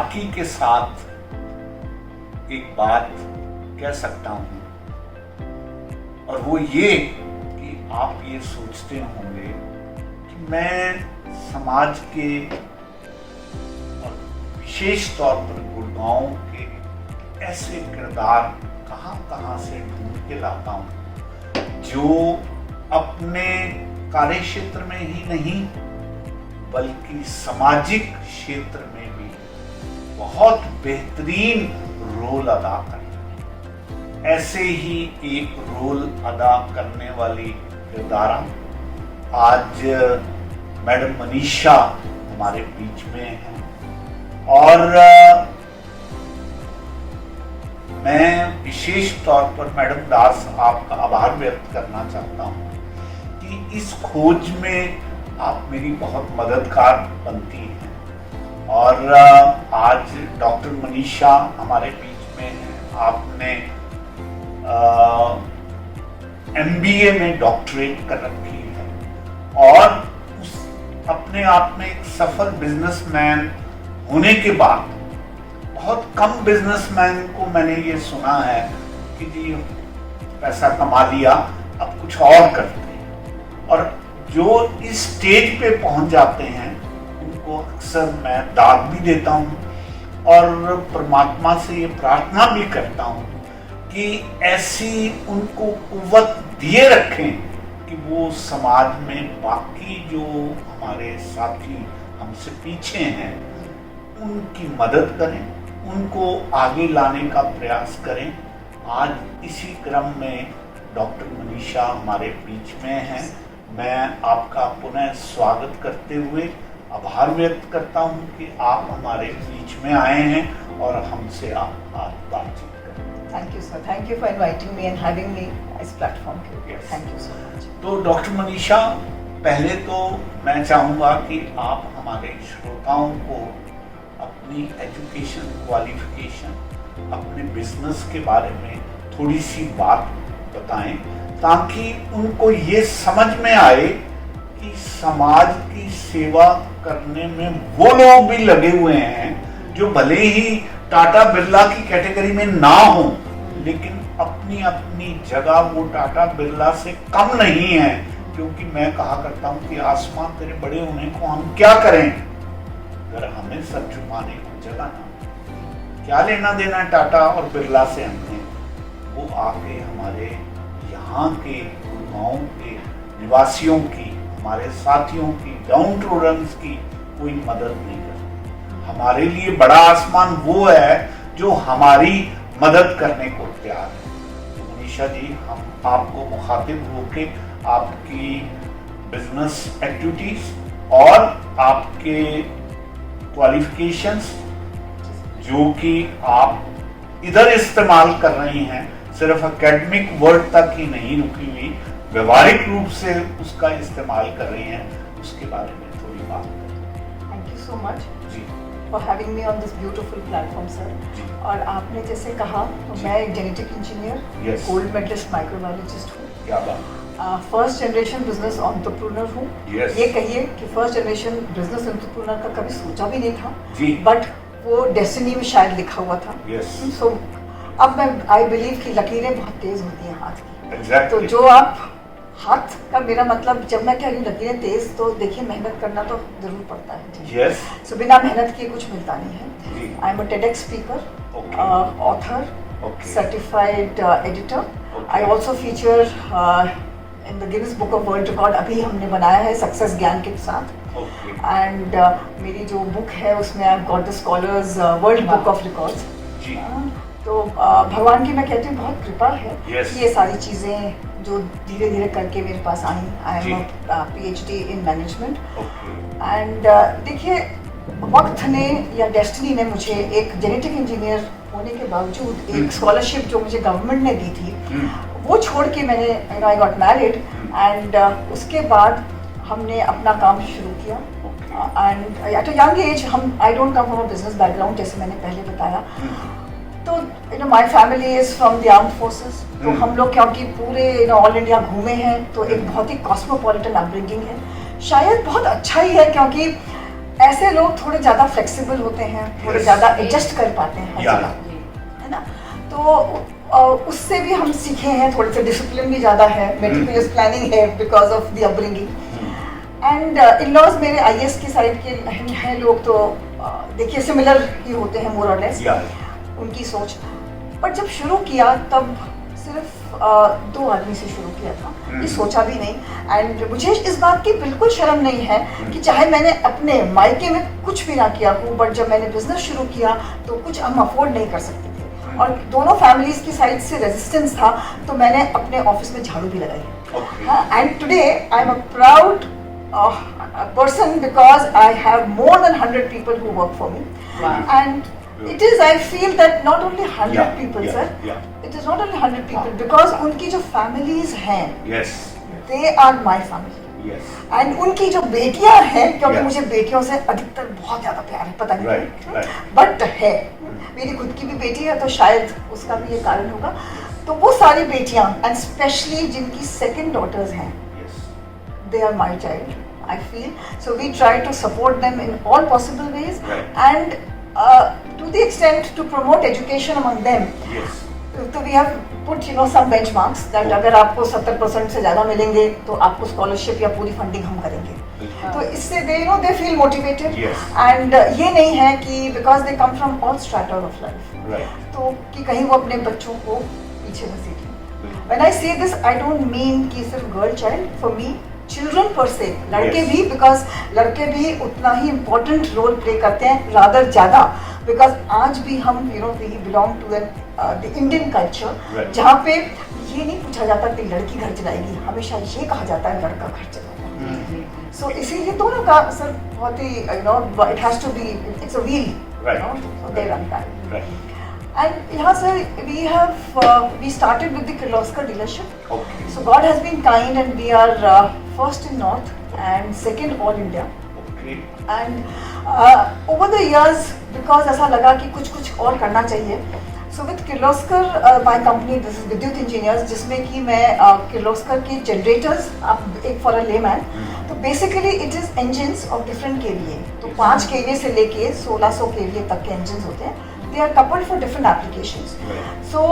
सादगी के साथ एक बात कह सकता हूं, और वो ये कि आप ये सोचते होंगे कि मैं समाज के और विशेष तौर पर गुड़गांव के ऐसे किरदार कहां से ढूंढ के लाता हूं जो अपने कार्य क्षेत्र में ही नहीं बल्कि सामाजिक क्षेत्र में भी बहुत बेहतरीन रोल अदा करते हैं। ऐसे ही एक रोल अदा करने वाली किरदार आज मैडम मनीषा हमारे बीच में हैं, और मैं विशेष तौर पर मैडम दास आपका आभार व्यक्त करना चाहता हूं कि इस खोज में आप मेरी बहुत मददगार बनती हैं। और आज डॉक्टर मनीषा हमारे बीच में हैं। आपने MBA में डॉक्टरेट कर रखी है और उस अपने आप में एक सफल बिजनेसमैन होने के बाद बहुत कम बिजनेसमैन को मैंने ये सुना है कि जी पैसा कमा लिया अब कुछ और करते हैं, और जो इस स्टेज पे पहुंच जाते हैं उनको अक्सर मैं दाद भी देता हूं और परमात्मा से ये प्रार्थना भी करता हूं कि ऐसी उनको कुव्वत दिए रखें कि वो समाज में बाकी जो हमारे साथी हमसे पीछे हैं उनकी मदद करें, उनको आगे लाने का प्रयास करें। आज इसी क्रम में डॉक्टर मनीषा हमारे बीच में हैं। मैं आपका पुनः स्वागत करते हुए आभार व्यक्त करता हूं कि आप हमारे बीच में आए हैं और हमसे आप आज बातचीत करें। Thank you sir, thank you for inviting me and having me इस प्लेटफॉर्म के। Thank you so much. तो डॉक्टर मनीषा, पहले तो मैं चाहूँगा कि आप हमारे श्रोताओं को अपनी एजुकेशन, क्वालिफिकेशन, अपने बिजनेस के बारे में थोड़ी सी बात बताएं ताकि उनको ये समझ में आए कि समाज की सेवा करने में वो लोग भी लगे हुए हैं जो भले ही टाटा बिरला की कैटेगरी में ना हो लेकिन अपनी अपनी जगह वो टाटा बिरला से कम नहीं है। क्योंकि मैं कहा करता हूं कि आसमान तेरे बड़े होने को हम क्या करें अगर हमें सर झुकाने को जगह ना, क्या लेना देना टाटा और बिरला से हमने। वो आके हमारे यहाँ के गाँव के निवासियों की, हमारे साथियों की, डाउन टू रन्स की कोई मदद नहीं करते। हमारे लिए बड़ा आसमान वो है जो हमारी मदद करने को तैयार है। तो मनीषा जी, हम आपको मुखातिब होके आपकी बिजनेस एक्टिविटीज और आपके क्वालिफिकेशंस जो कि आप इधर इस्तेमाल कर रही हैं, सिर्फ एकेडमिक वर्ड तक ही नहीं रुकी हुई, व्यवहारिक रूप से उसका इस्तेमाल कर रही हैं, उसके बारे में थोड़ी बात करें। Thank you so much ji for having me on this beautiful platform sir. और आपने जैसे कहा तो मैं एक genetic engineer, gold medallist microbiologist हूँ। क्या बात। फर्स्ट जनरेशन बिजनेस एंटरप्रेन्योर हूँ। ये कहिए कि फर्स्ट जनरेशन बिजनेस एंटरप्रेन्योर का कभी सोचा भी नहीं था, बट वो डेस्टिनी में शायद लिखा हुआ था। सो अब मैं आई बिलीव कि लकीरें बहुत तेज होती हैं हाथ की। तो जो आप हाथ का, मेरा मतलब जब मैं कह रही हूँ लकीरें तेज, तो देखिए मेहनत करना तो जरूर पड़ता है। सो बिना मेहनत किए कुछ मिलता नहीं है। I am a TEDx speaker, author, certified editor. I also feature in the Guinness book of world record. अभी हमने बनाया है सक्सेस ज्ञान के साथ। एंड मेरी जो बुक है उसमें I got the scholars world book of records. तो भगवान की मैं कहती हूँ बहुत कृपा है कि ये सारी चीज़ें जो धीरे धीरे करके मेरे पास आई। I am PhD in management. And देखिए, वक्त ने या डेस्टिनी ने मुझे एक जेनेटिक इंजीनियर होने के बावजूद एक स्कॉलरशिप जो मुझे गवर्नमेंट ने दी थी वो छोड़ के मैंने आई गॉट मैरिड। एंड उसके बाद हमने अपना काम शुरू किया। And at a young age, हम I don't come from a business background जैसे मैंने पहले बताया। तो my family is from the armed forces. तो हम लोग क्योंकि पूरे ऑल इंडिया घूमे हैं तो एक बहुत ही कॉस्मोपॉलिटन अपब्रिंगिंग है। शायद बहुत अच्छा ही है क्योंकि ऐसे लोग थोड़े ज्यादा फ्लेक्सिबल होते हैं, थोड़े ज्यादा एडजस्ट कर पाते हैं हर जगह, है ना। तो उससे भी हम सीखे हैं, थोड़े से डिसिप्लिन भी ज्यादा है, मेटिकुलस प्लानिंग है because of the upbringing. And in laws मेरे IAS की साइड के हैं लोग, तो देखिए सिमिलर ही होते हैं मोर और लेस उनकी सोच। पर जब शुरू किया तब सिर्फ 2 आदमी से शुरू किया था, ये सोचा भी नहीं। एंड मुझे इस बात की बिल्कुल शर्म नहीं है कि चाहे मैंने अपने मायके में कुछ भी ना किया हो, बट जब मैंने बिजनेस शुरू किया तो कुछ हम अफोर्ड नहीं कर सकते थे और दोनों फैमिलीज की साइड से रेजिस्टेंस था, तो मैंने अपने ऑफिस में झाड़ू भी लगाई। And today I am a proud person because I have more than 100 people who work for me. And it is, I feel that not only 100 people, sir, it is not only 100 people because उनकी जो families हैं, they are my family. And उनकी जो बेटियां हैं, क्योंकि मुझे बेटियों से अधिकतर बहुत ज्यादा प्यार है, पता नहीं, बट है, मेरी खुद की भी बेटी है, तो शायद उसका भी ये कारण होगा। तो वो सारी बेटियां, एंड स्पेशली जिनकी सेकंड डॉटर्स हैं, they are my child, I feel. So we try to support them in all possible ways, and to the extent to promote education among them. So we have put some benchmarks that अगर आपको 70% से ज़्यादा मिलेंगे तो आपको scholarship या पूरी funding हम करेंगे। तो इससे they feel motivated, and ये नहीं है कि because they come from all strata of life, तो कि कहीं वो अपने बच्चों को पीछे न सीखें। When I say this, I don't mean कि सिर्फ girl child, for me children पर से, लड़के भी, बिकॉज लड़के भी उतना ही इम्पोर्टेंट रोल प्ले करते हैं, रादर ज़्यादा, बिकॉज आज भी हम we belong to the Indian culture, जहाँ पे ये नहीं पूछा जाता कि लड़की घर चलाएगी, हमेशा ये कहा जाता है लड़का घर चलाएगा। सो इसीलिए दोनों का सर बहुत ही it has to be, it's a wheel, they run that. And yeah, sir, we started with the Kirloskar dealership. So God has been kind, and we are first in North and second all India. And over the years, because ऐसा लगा कि कुछ और करना चाहिए, so with Kirloskar, my company, this is विद्युत engineers, जिसमें कि मैं Kirloskar की generators, आप एक for a layman, तो basically it is engines of different kVA, तो 5 kVA से लेके 1600 kVA तक के engines होते हैं। They are coupled for different applications. So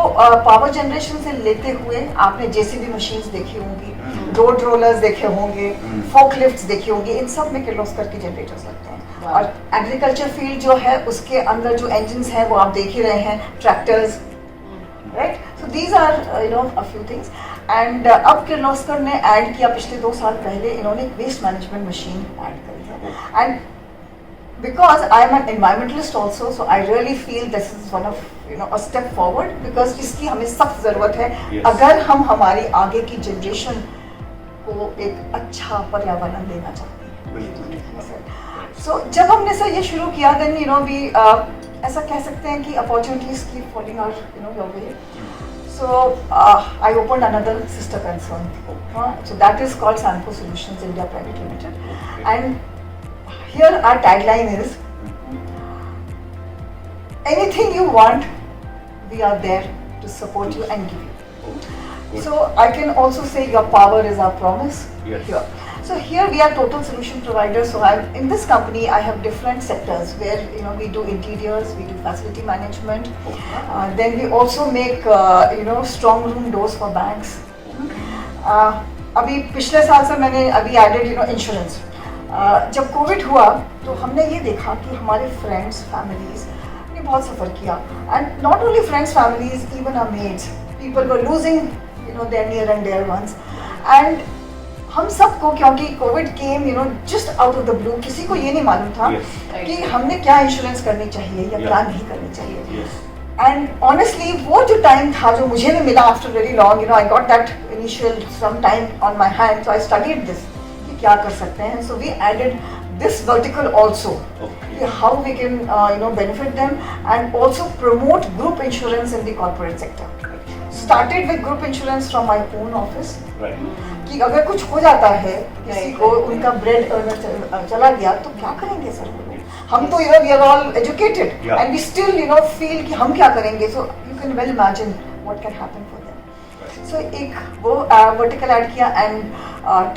power generation से लेते हुए आपने JCB machines देखी होंगी, road rollers देखे होंगे, forklifts देखी होंगी, इन सब में किर्लोस्कर की generators लगते हैं। और agriculture field जो है उसके अंदर जो engines हैं वो आप देख ही रहे हैं, tractors, right? So these are a few things. And अब किर्लोस्कर ने add किया, पिछले 2 साल पहले इन्होंने एक waste management machine add करी है। And because I am an environmentalist also, so I really feel this is one of a step forward, because इसकी हमें सख्त ज़रूरत है, अगर हम हमारी आगे की जनरेशन को एक अच्छा पर्यावरण देना चाहते हैं। So जब हमने सर ये शुरू किया, then we ऐसा कह सकते हैं कि opportunities keep falling out your way. So I opened another sister concern, so that is called Sanco Solutions India Private Limited, and here our tagline is anything you want, we are there to support you and give you. So I can also say your power is our promise. Here. So here we are total solution providers. So in this company I have different sectors where we do interiors, we do facility management, then we also make strong room doors for banks. अभी पिछले साल से मैंने अभी added insurance. जब Covid हुआ तो हमने ये देखा कि हमारे फ्रेंड्स फैमिलीज ने बहुत सफ़र किया, and not only friends families, even our mates, people were losing their near and dear ones, and हम सबको, क्योंकि covid came just out of the blue, किसी को ये नहीं मालूम था कि हमने क्या इंश्योरेंस करनी चाहिए या क्या नहीं करनी चाहिए। एंड ऑनेस्टली वो जो टाइम था जो मुझे भी मिला after very long, I got that initial some time on my hand, so I studied this क्या कर सकते हैं। So we added this vertical also, how we can benefit them, and also promote group insurance in the corporate sector. Started with group insurance from my own office, कि अगर कुछ हो जाता है किसी को, उनका ब्रेड अर्नर चला गया तो क्या करेंगे सर, हम तो we are all educated and we still feel कि हम क्या करेंगे, so you can well imagine what can happen for them. So एक वो vertical add किया, and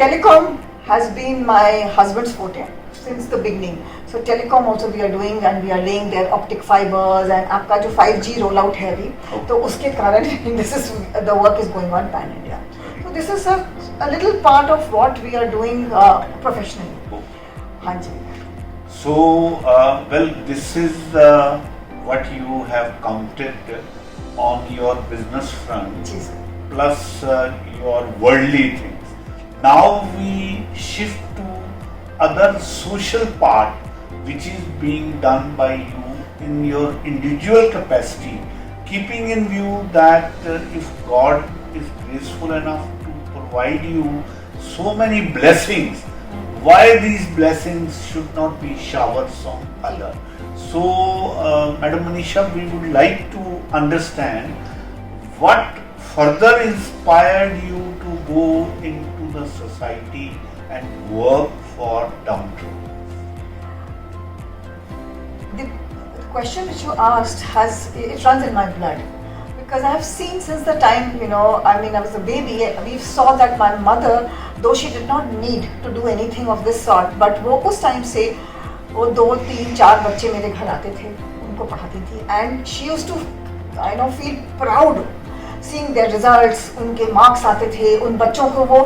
telecom has been my husband's forte. since the beginning. So telecom also we are doing and we are laying their optic fibers and आपका जो 5G rollout है अभी, तो उसके कारण this is the work is going on pan India. So this is a little part of what we are doing professionally. हाँ जी. So well, this is what you have counted on your business front, plus your worldly things. Now we shift to other social part which is being done by you in your individual capacity, keeping in view that if God is graceful enough to provide you so many blessings, why these blessings should not be showers on others? So Madam Manisha, we would like to understand what further inspired you to go into the society and work for downtrodden. The question which you asked it runs in my blood, because I have seen since the time, I was a baby, we saw that my mother, though she did not need to do anything of this sort, but वो उस time से वो 2, 3, 4 बच्चे मेरे घर आते थे, उनको पढ़ाती थी, and she used to feel proud seeing their results, उनके marks आते थे, उन बच्चों को वो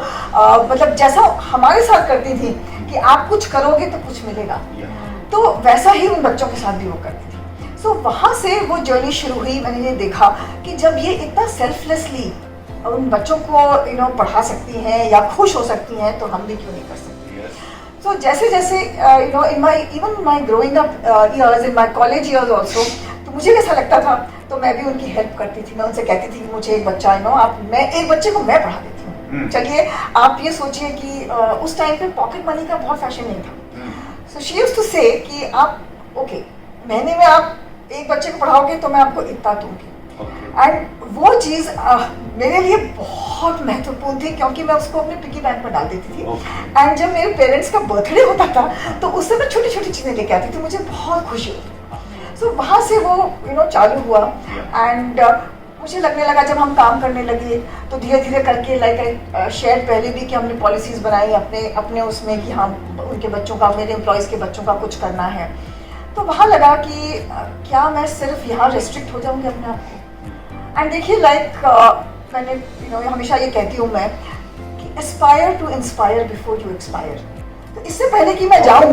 मतलब जैसा हमारे साथ करती थी कि आप कुछ करोगे तो कुछ मिलेगा, तो वैसा ही उन बच्चों के साथ भी वो करती थी. सो वहाँ से वो जर्नी शुरू हुई. मैंने ये देखा कि जब ये इतना सेल्फलेसली उन बच्चों को पढ़ा सकती हैं या खुश हो सकती हैं, तो हम भी क्यों नहीं कर सकते. So जैसे जैसे in my growing up years, in my college years also, तो मुझे कैसा लगता था, तो मैं भी उनकी हेल्प करती थी. मैं उनसे कहती थी मुझे एक बच्चा मैं एक बच्चे को मैं पढ़ा देती हूँ. चलिए आप ये सोचिए कि उस टाइम पे पॉकेट मनी का बहुत फैशन नहीं था. So she used to say कि आप ओके महीने में आप एक बच्चे को पढ़ाओगे तो मैं आपको इतना दूंगी. एंड वो चीज़ मेरे लिए बहुत महत्वपूर्ण थी, क्योंकि मैं उसको अपने पिगी बैंक में डाल देती थी. एंड जब मेरे पेरेंट्स का बर्थडे होता था तो उससे मैं छोटी छोटी चीज़ें लेके आती थी, मुझे बहुत खुशी होती. सो वहाँ से वो चालू हुआ. एंड मुझे लगने लगा, जब हम काम करने लगे तो धीरे धीरे करके लाइक आई शेयर पहले भी कि हमने पॉलिसीज़ बनाई अपने उसमें कि हम उनके बच्चों का, मेरे एम्प्लॉयज़ के बच्चों का कुछ करना है. तो वहाँ लगा कि क्या मैं सिर्फ यहाँ रेस्ट्रिक्ट हो जाऊँगी अपने आप को. एंड देखिए मैंने हमेशा ये कहती हूँ मैं कि aspire to inspire before you expire. तो इससे पहले कि मैं जाऊँ,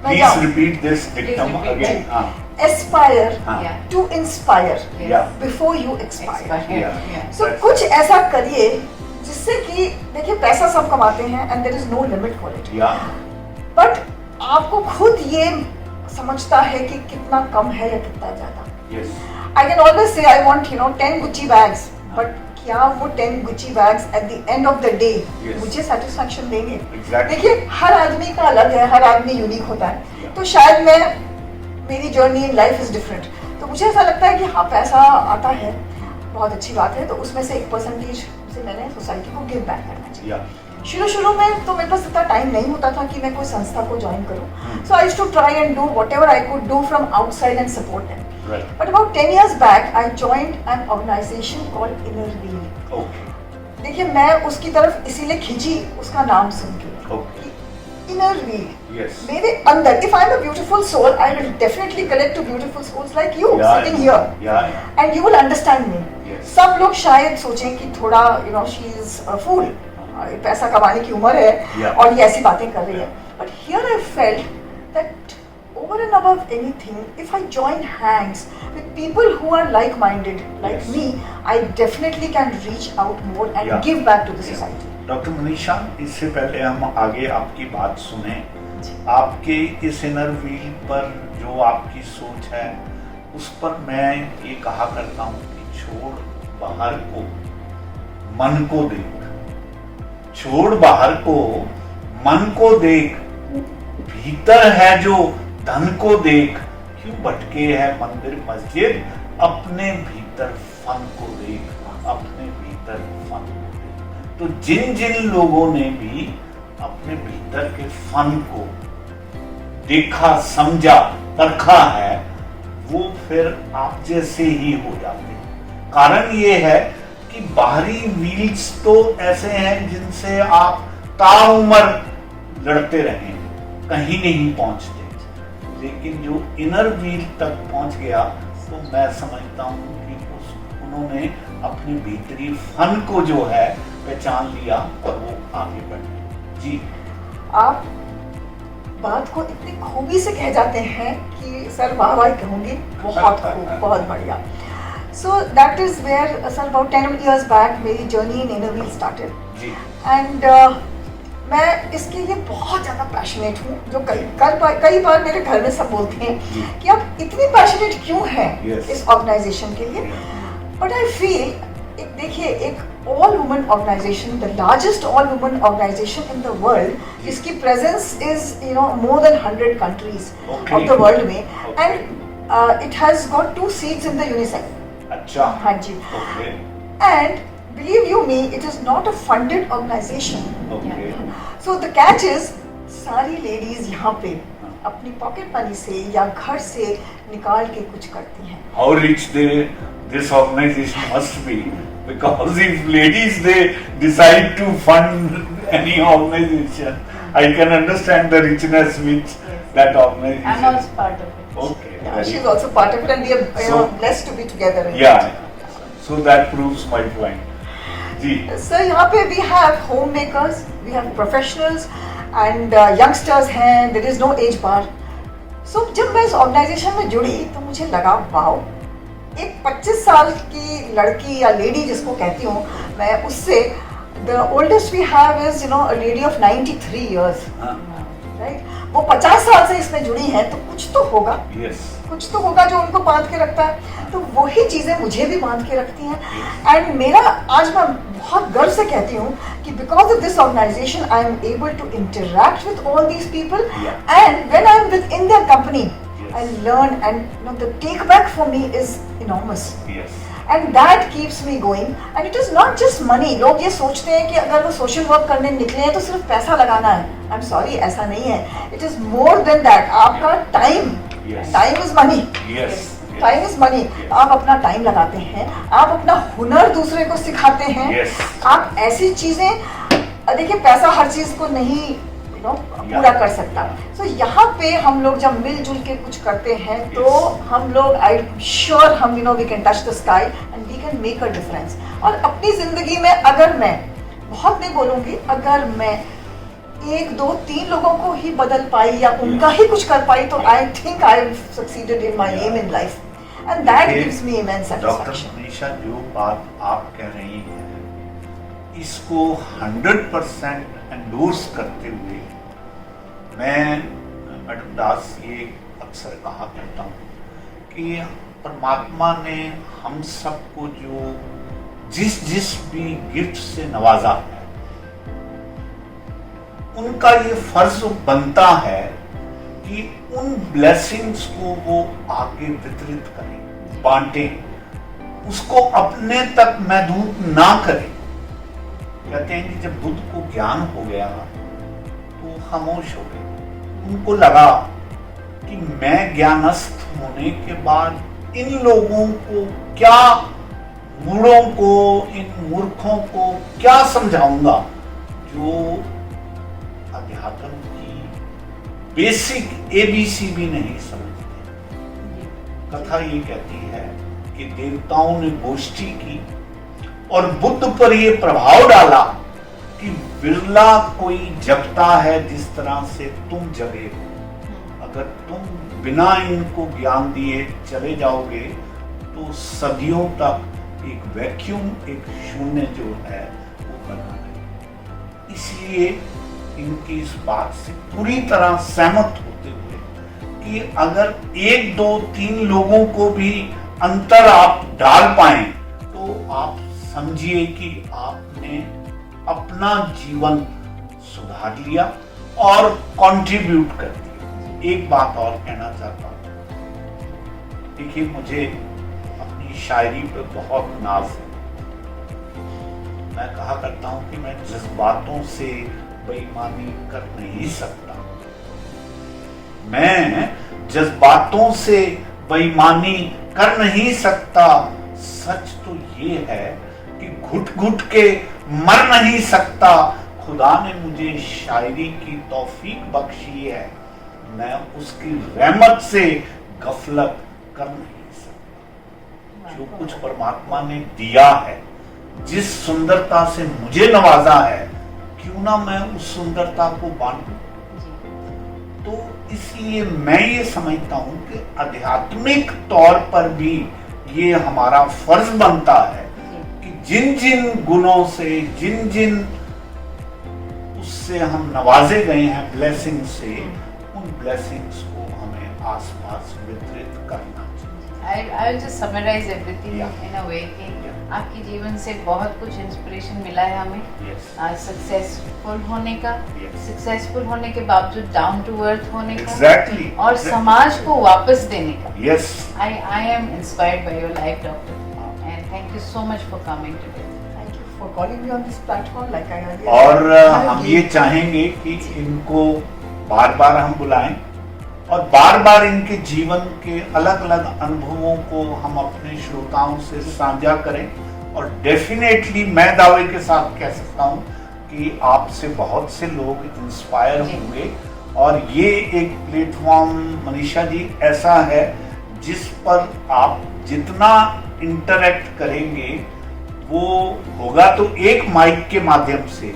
Please repeat this dictum again. Aspire to inspire before you expire. So कुछ ऐसा करिए जिससे कि देखिए पैसा सब कमाते हैं and there is no limit for it. But आपको खुद ये समझता है कि कितना कम है या कितना ज़्यादा. I can always say I want 10 Gucci bags, but क्या वो 10 Gucci bags at the end of the day मुझे satisfaction देंगे. देखिए हर आदमी का अलग है, हर आदमी यूनिक होता है. तो शायद मेरी journey in life is different. तो मुझे ऐसा लगता है कि हाँ पैसा आता है, बहुत अच्छी बात है, तो उसमें से 1% से मैंने सोसाइटी को गिव बैक करना चाहिए. शुरू में तो मेरे पास इतना टाइम नहीं होता था कि मैं कोई संस्था को ज्वाइन करूं. So I used to try and do whatever I could do from outside and support them. But about 10 years back, I joined an organization called Inner Wheel. देखिए मैं उसकी तरफ इसीलिए खींची उसका नाम सुन के. Inner Wheel. मेरे अंदर, if I'm a beautiful soul, I will definitely connect to beautiful souls like you sitting here, and you will understand me. सब लोग शायद सोचें कि थोड़ा she is a fool, पैसा कमाने की उम्र है और ये ऐसी बातें कर रही है. But here I felt that over and above anything, if I join hands with people who are like-minded like me, I definitely can reach out more and give back to the society. Doctor Manisha, इससे पहले हम आगे आपकी बात सुने, आपके इस inner wheel पर जो आपकी सोच है उस पर मैं ये कहा करता हूँ कि छोड़ बाहर को, मन को देख. छोड़ बाहर को, मन को देख. भीतर है जो धन को देख. क्यों भटके है मंदिर मस्जिद, अपने भीतर फन को देख. अपने भीतर फन को देख. तो जिन लोगों ने भी अपने भीतर के फन को देखा, समझा, परखा है, वो फिर आप जैसे ही हो जाते हैं. कारण ये है कि बाहरी व्हील्स तो ऐसे हैं जिनसे आप ताउम्र लड़ते रहें, कहीं नहीं पहुंचते, लेकिन जो इनर व्हील तक पहुंच गया तो मैं समझता हूँ कि उन्होंने अपने भीतरी फन को जो है पहचान लिया और वो आगे बढ़े। जी, आप बात को इतनी खूबी से कह जाते हैं कि सर वाह वाह कहूँगी, बहुत खूब, बहुत बढ़िया। So that is where sir about 10 years back मेरी journey in inner wheel started. Ji. And मैं इसके लिए बहुत ज़्यादा पैशनेट हूँ, जो कई बार मेरे घर में सब बोलते हैं कि आप इतनी पैशनेट क्यों हैं इस ऑर्गेनाइजेशन के लिए। बट आई फील, देखिए, एक all woman organisation, the largest all woman organisation in the world, जिसकी presence is more than 100 countries of the world में, and it has got 2 seats in the UNICEF। अच्छा, हाँ जी। And believe you me, it is not a funded organization. Okay. So the catch is, सारी ladies यहाँ पे अपनी pocket money से या घर से निकाल के कुछ करती हैं। How rich this organization must be, because if ladies they decide to fund any organization, I can understand the richness which that organization. I'm also part of it. Okay. Yeah, she's also part of it, and we are blessed to be together. Yeah. So that proves my point. Sir, यहाँ पे we have homemakers, we have professionals and youngsters हैं, there is no age bar. So जब मैं इस organisation में जुड़ी तो मुझे लगा वाओ, एक 25 साल की लड़की या लेडी जिसको कहती हूँ मैं, उससे the oldest we have is a lady of 93 years, right? वो 50 साल से इसमें जुड़ी हैं, तो कुछ तो होगा, कुछ तो होगा जो उनको बांध के रखता है। तो वही चीजें मुझे भी बांध के रखती हैं। एंड मेरा, आज मैं बहुत गर्व से कहती हूँ कि because of this organisation I am able to interact with all these people, and when I am within their company I learn, and the take back for me is enormous, and that keeps me going. And it is not just money. लोग ये सोचते हैं कि अगर वो social work करने निकले हैं तो सिर्फ पैसा लगाना है। आई एम सॉरी, ऐसा नहीं है। It is more than that. आपका time, time is money, time is money. आप अपना टाइम लगाते हैं, आप अपना हुनर दूसरे को सिखाते हैं, आप ऐसी चीजें, देखिए पैसा हर चीज को नहीं पूरा कर सकता। सो यहाँ पे हम लोग जब मिलजुल के कुछ करते हैं तो हम लोग, आई एम श्योर, हम we can touch the sky and we can make a difference. और अपनी जिंदगी में अगर मैं, बहुत नहीं बोलूंगी, अगर मैं 1, 2, 3 लोगों को ही बदल पाई या उनका ही कुछ कर पाई, तो I think I have succeeded in my aim in life, and that gives me immense satisfaction. Doctor Manisha, जो बात आप कह रही हैं इसको 100% एंडोर्स करते हुए मैं, मैडम दास, ये अक्सर कहा करता हूँ कि परमात्मा ने हम सबको जो जिस भी गिफ्ट से नवाजा है, उनका ये फर्ज बनता है कि उन ब्लेसिंग्स को वो आगे वितरित करें, बांटें, उसको अपने तक महदूद ना करें। कहते हैं कि जब बुद्ध को ज्ञान हो गया तो खामोश हो गए। उनको लगा कि मैं ज्ञानस्थ होने के बाद इन लोगों को क्या, मूढ़ों को, इन मूर्खों को क्या समझाऊंगा जो अध्यात्म की बेसिक ABC भी नहीं समझते। कथा ये कहती है कि देवताओं ने गोष्ठी की और बुद्ध पर ये प्रभाव डाला कि बिरला कोई जगता है जिस तरह से तुम जगे हो। अगर तुम बिना इनको ज्ञान दिए चले जाओगे तो सदियों तक एक वैक्यूम, एक शून्य जो है वो बना रहेगा। इसलिए इनकी इस बात से पूरी तरह सहमत होते हुए कि अगर 1, 2, 3 लोगों को भी अंतर आप डाल पाएं तो आप समझिए कि आपने अपना जीवन सुधार लिया और कंट्रीब्यूट कर दिया। एक बात और कहना चाहता हूं, देखिए मुझे अपनी शायरी पे बहुत नाज है। मैं कहा करता हूं कि मैं जज्बातों से बेईमानी कर नहीं सकता। मैं जज्बातों से बेईमानी कर नहीं सकता। सच तो ये है कि घुट घुट के मर नहीं सकता। खुदा ने मुझे शायरी की तौफीक बख्शी है, मैं उसकी रहमत से गफलत कर नहीं सकता। जो कुछ परमात्मा ने दिया है, जिस सुंदरता से मुझे नवाजा है, क्यों ना मैं उस सुंदरता को बांटूं। तो इसलिए मैं ये समझता हूं कि आध्यात्मिक तौर पर भी ये हमारा फर्ज बनता है कि जिन जिन गुणों से, जिन जिन उससे हम नवाजे गए हैं ब्लेसिंग से, उन ब्लेसिंग्स को हमें आसपास वितरित करना चाहिए। I will just summarize everything in a way कि आपके जीवन से बहुत कुछ इंस्पिरेशन मिला है हमें सक्सेसफुल होने का, सक्सेसफुल होने के बावजूद डाउन टू अर्थ होने का, और समाज को वापस देने का। I am inspired by your life, doctor, and thank you so much for coming today. Thank you for calling me on this platform, like I earlier और हम ये चाहेंगे कि इनको बार बार हम बुलाएं और बार बार इनके जीवन के अलग अलग अनुभवों को हम अपने श्रोताओं से साझा करें। और डेफिनेटली मैं दावे के साथ कह सकता हूं कि आपसे बहुत से लोग इंस्पायर होंगे। और ये एक प्लेटफॉर्म मनीषा जी ऐसा है जिस पर आप जितना इंटरेक्ट करेंगे वो होगा तो एक माइक के माध्यम से,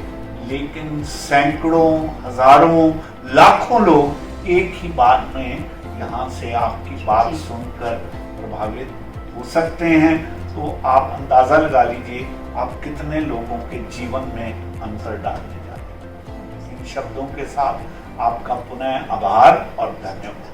लेकिन सैकड़ों, हजारों, लाखों लोग एक ही बार में यहाँ से आपकी बात सुनकर प्रभावित हो सकते हैं। तो आप अंदाजा लगा लीजिए आप कितने लोगों के जीवन में अंतर डालने जा रहे हैं। इन शब्दों के साथ आपका पुनः आभार और धन्यवाद।